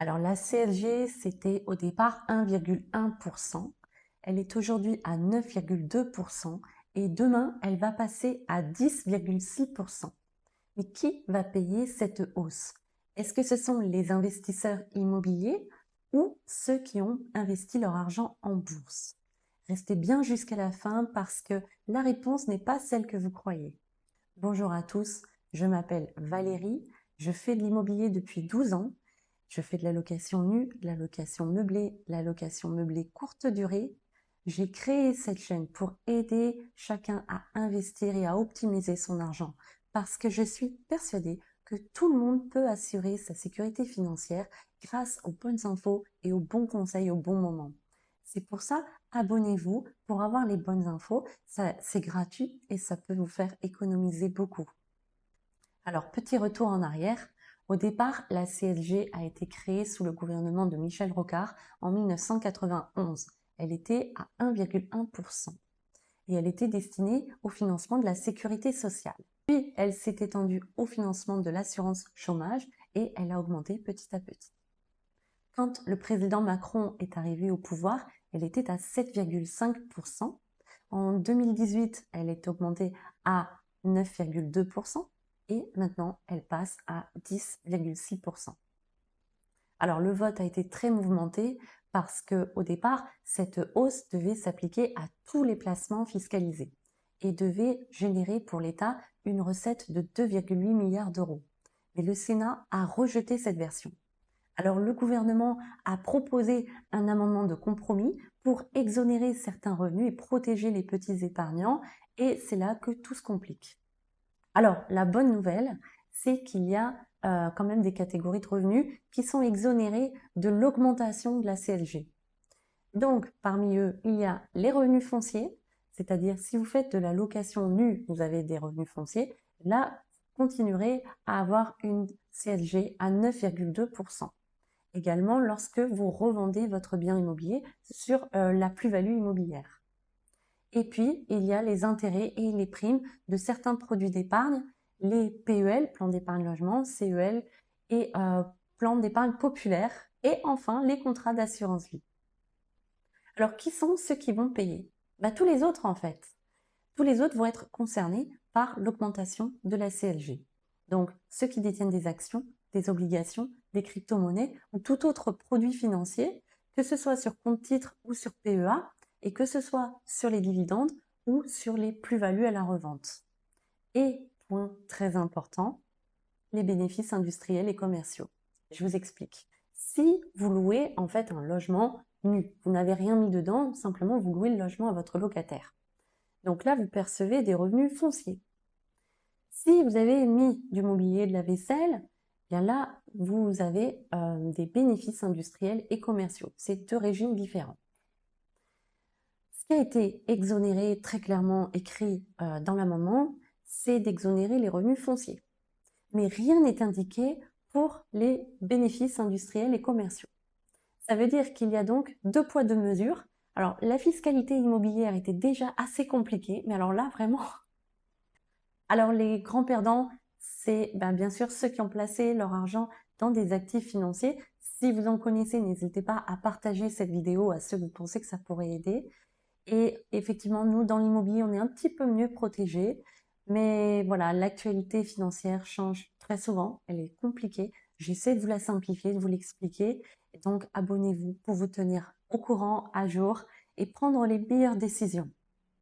Alors la CSG, c'était au départ 1,1%. Elle est aujourd'hui à 9,2% et demain, elle va passer à 10,6%. Mais qui va payer cette hausse? Est-ce que ce sont les investisseurs immobiliers ou ceux qui ont investi leur argent en bourse? Restez bien jusqu'à la fin parce que la réponse n'est pas celle que vous croyez. Bonjour à tous, je m'appelle Valérie, je fais de l'immobilier depuis 12 ans. Je fais de la location nue, de la location meublée courte durée. J'ai créé cette chaîne pour aider chacun à investir et à optimiser son argent parce que je suis persuadée que tout le monde peut assurer sa sécurité financière grâce aux bonnes infos et aux bons conseils au bon moment. C'est pour ça, abonnez-vous pour avoir les bonnes infos. C'est gratuit et ça peut vous faire économiser beaucoup. Alors, petit retour en arrière. Au départ, la CSG a été créée sous le gouvernement de Michel Rocard en 1991. Elle était à 1,1% et elle était destinée au financement de la sécurité sociale. Puis, elle s'est étendue au financement de l'assurance chômage et elle a augmenté petit à petit. Quand le président Macron est arrivé au pouvoir, elle était à 7,5%. En 2018, elle est augmentée à 9,2% et maintenant, elle passe à 10,6%. Alors, le vote a été très mouvementé parce qu'au départ, cette hausse devait s'appliquer à tous les placements fiscalisés et devait générer pour l'État une recette de 2,8 milliards d'euros. Mais le Sénat a rejeté cette version. Alors le gouvernement a proposé un amendement de compromis pour exonérer certains revenus et protéger les petits épargnants et c'est là que tout se complique. Alors la bonne nouvelle, c'est qu'il y a quand même des catégories de revenus qui sont exonérées de l'augmentation de la CSG. Donc parmi eux, il y a les revenus fonciers, c'est-à-dire si vous faites de la location nue, vous avez des revenus fonciers, là, vous continuerez à avoir une CSG à 9,2%. Également lorsque vous revendez votre bien immobilier sur la plus-value immobilière. Et puis, il y a les intérêts et les primes de certains produits d'épargne, les PEL, plan d'épargne logement, CEL et plan d'épargne populaire, et enfin les contrats d'assurance vie. Alors, qui sont ceux qui vont payer? Tous les autres en fait. Tous les autres vont être concernés par l'augmentation de la CSG. Donc, ceux qui détiennent des actions, des obligations, des crypto-monnaies ou tout autre produit financier, que ce soit sur compte titre ou sur PEA, et que ce soit sur les dividendes ou sur les plus-values à la revente. Et, point très important, les bénéfices industriels et commerciaux. Je vous explique. Si vous louez en fait un logement nu, vous n'avez rien mis dedans, simplement vous louez le logement à votre locataire. Donc là, vous percevez des revenus fonciers. Si vous avez mis du mobilier, de la vaisselle, bien là, vous avez des bénéfices industriels et commerciaux. C'est deux régimes différents. Ce qui a été exonéré, très clairement écrit dans l'amendement, c'est d'exonérer les revenus fonciers. Mais rien n'est indiqué pour les bénéfices industriels et commerciaux. Ça veut dire qu'il y a donc deux poids, deux mesures. Alors, la fiscalité immobilière était déjà assez compliquée, mais alors là, vraiment. Alors, les grands perdants, c'est bien sûr ceux qui ont placé leur argent dans des actifs financiers. Si vous en connaissez, n'hésitez pas à partager cette vidéo à ceux que vous pensez que ça pourrait aider. Et effectivement, nous, dans l'immobilier, on est un petit peu mieux protégés. Mais voilà, l'actualité financière change très souvent. Elle est compliquée. J'essaie de vous la simplifier, de vous l'expliquer. Et donc, abonnez-vous pour vous tenir au courant, à jour et prendre les meilleures décisions.